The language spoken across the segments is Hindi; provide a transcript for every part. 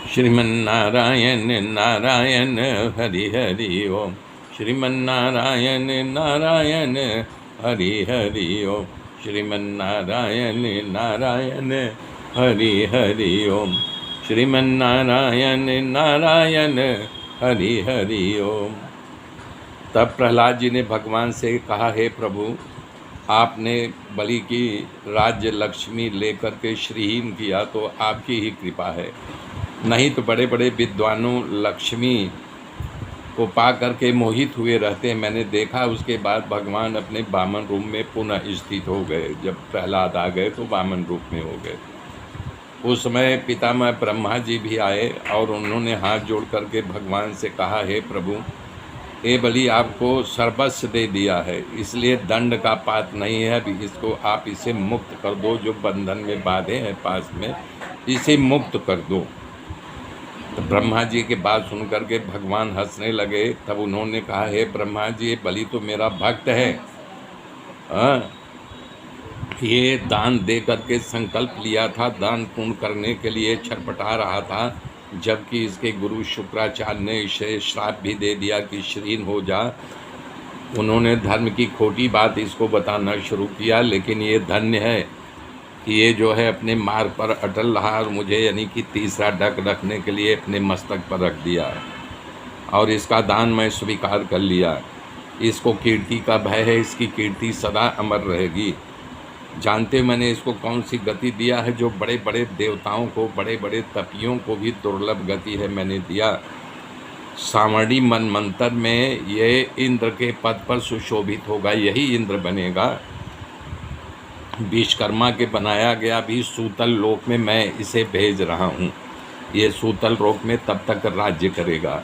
श्रीमन्नारायण नारायण हरि हरि ओम। श्रीमन्नारायण नारायण हरि हरि ओम। श्रीमन्नारायण नारायण हरि हरि ओम। श्रीमन्नारायण नारायण हरि हरि ओम। तब प्रहलाद जी ने भगवान से कहा, हे प्रभु, आपने बलि की राज्य लक्ष्मी लेकर के श्रीहीन किया तो आपकी ही कृपा है, नहीं तो बड़े बड़े विद्वानों लक्ष्मी को पा करके मोहित हुए रहते हैं। मैंने देखा। उसके बाद भगवान अपने वामन रूप में पुनः स्थित हो गए। जब प्रहलाद आ गए तो वामन रूप में हो गए। उस समय पितामह ब्रह्मा जी भी आए और उन्होंने हाथ जोड़ करके भगवान से कहा, हे प्रभु, ये बलि आपको सर्वस्व दे दिया है, इसलिए दंड का पात्र नहीं है। अभी इसको आप इसे मुक्त कर दो, जो बंधन में बांधे हैं पास में, इसे मुक्त कर दो। तो ब्रह्मा जी के बात सुन करके भगवान हंसने लगे। तब उन्होंने कहा, हे ब्रह्मा जी, ये बलि तो मेरा भक्त है, ये दान दे करके संकल्प लिया था, दान पूर्ण करने के लिए छटपटा रहा था, जबकि इसके गुरु शुक्राचार्य ने इसे श्राप भी दे दिया कि श्रीहीन हो जा। उन्होंने धर्म की खोटी बात इसको बताना शुरू किया, लेकिन ये धन्य है कि ये जो है अपने मार्ग पर अटल रहा और मुझे यानी कि तीसरा डक रखने के लिए अपने मस्तक पर रख दिया और इसका दान मैं स्वीकार कर लिया। इसको कीर्ति का भय है, इसकी कीर्ति सदा अमर रहेगी। जानते मैंने इसको कौन सी गति दिया है जो बड़े बड़े देवताओं को, बड़े बड़े तपियों को भी दुर्लभ गति है मैंने दिया। सावर्णी मनमंत्र में ये इंद्र के पद पर सुशोभित होगा, यही इंद्र बनेगा। विश्वकर्मा के बनाया गया भी सूतल लोक में मैं इसे भेज रहा हूँ। ये सूतल लोक में तब तक राज्य करेगा।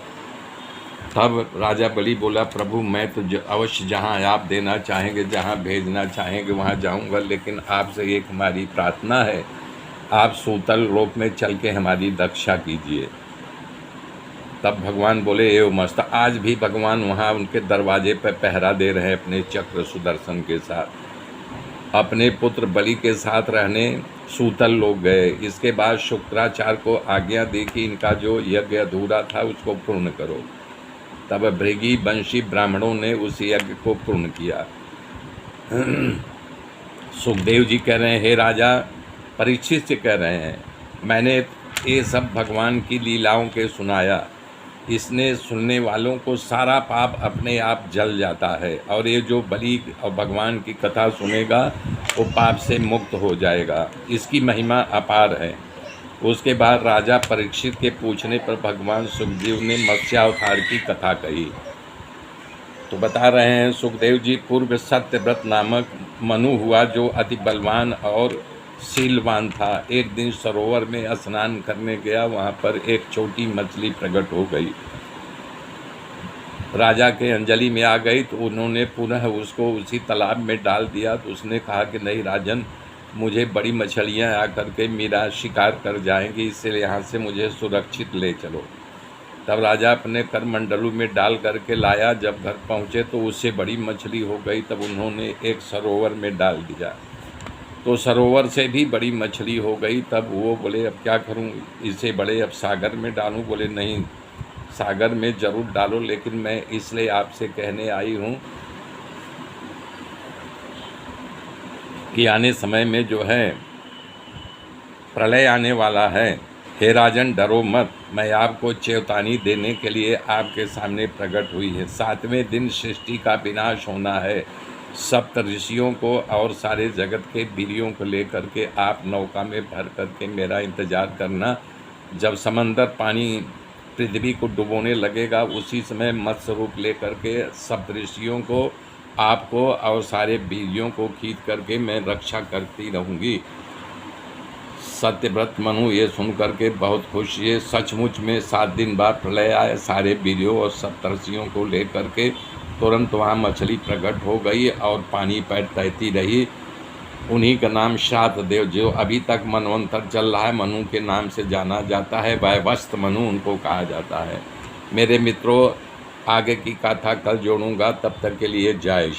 तब राजा बलि बोला, प्रभु, मैं तो अवश्य जहाँ आप देना चाहेंगे, जहाँ भेजना चाहेंगे वहाँ जाऊँगा, लेकिन आपसे एक हमारी प्रार्थना है, आप सूतल लोक में चल के हमारी रक्षा कीजिए। तब भगवान बोले, एवं मस्त। आज भी भगवान वहाँ उनके दरवाजे पर पहरा दे रहे हैं अपने चक्र सुदर्शन के साथ। अपने पुत्र बलि के साथ रहने सूतल लोग गए। इसके बाद शुक्राचार्य को आज्ञा दी कि इनका जो यज्ञ अधूरा था उसको पूर्ण करो। तब भृगी वंशी ब्राह्मणों ने उस यज्ञ को पूर्ण किया। सुखदेव जी कह रहे हैं, हे राजा, परीक्षित से कह रहे हैं, मैंने ये सब भगवान की लीलाओं के सुनाया, इसने सुनने वालों को सारा पाप अपने आप जल जाता है, और ये जो बलि और भगवान की कथा सुनेगा वो पाप से मुक्त हो जाएगा। इसकी महिमा अपार है। उसके बाद राजा परीक्षित के पूछने पर भगवान सुखदेव ने मत्स्यावतार की कथा कही। तो बता रहे हैं सुखदेव जी, पूर्व सत्यव्रत नामक मनु हुआ जो अति बलवान और शीलवान था। एक दिन सरोवर में स्नान करने गया, वहाँ पर एक छोटी मछली प्रकट हो गई। राजा के अंजलि में आ गई तो उन्होंने पुनः उसको उसी तालाब में डाल दिया। तो उसने कहा कि नहीं राजन, मुझे बड़ी मछलियाँ आकर के मेरा शिकार कर जाएंगी, इसलिए यहाँ से मुझे सुरक्षित ले चलो। तब राजा अपने करमंडलू में डाल करके लाया। जब घर पहुँचे तो उससे बड़ी मछली हो गई। तब उन्होंने एक सरोवर में डाल दिया तो सरोवर से भी बड़ी मछली हो गई। तब वो बोले, अब क्या करूं, इसे बड़े अब सागर में डालूं? बोले नहीं, सागर में ज़रूर डालो, लेकिन मैं इसलिए आपसे कहने आई हूं कि आने समय में जो है प्रलय आने वाला है। हे राजन, डरो मत, मैं आपको चेतावनी देने के लिए आपके सामने प्रकट हुई है। 7वें दिन सृष्टि का विनाश होना है। सप्त ऋषियों को और सारे जगत के वीरों को लेकर के आप नौका में भर करके मेरा इंतज़ार करना। जब समंदर पानी पृथ्वी को डुबोने लगेगा, उसी समय मत्स्य रूप लेकर के सप्त ऋषियों को, आपको और सारे वीरों को खींच करके मैं रक्षा करती रहूँगी। सत्यव्रत मनु ये सुन करके बहुत खुश हुए। सचमुच में 7 दिन बाद प्रलय आए। सारे वीरों और सप्तर्षियों को लेकर के तुरंत वहाँ मछली प्रकट हो गई और पानी पर तैरती रही। उन्हीं का नाम श्राद्धदेव, जो अभी तक मनवंतर चल रहा है, मनु के नाम से जाना जाता है। वैवस्त्र मनु उनको कहा जाता है। मेरे मित्रों, आगे की कथा कल जोड़ूंगा, तब तक के लिए जय।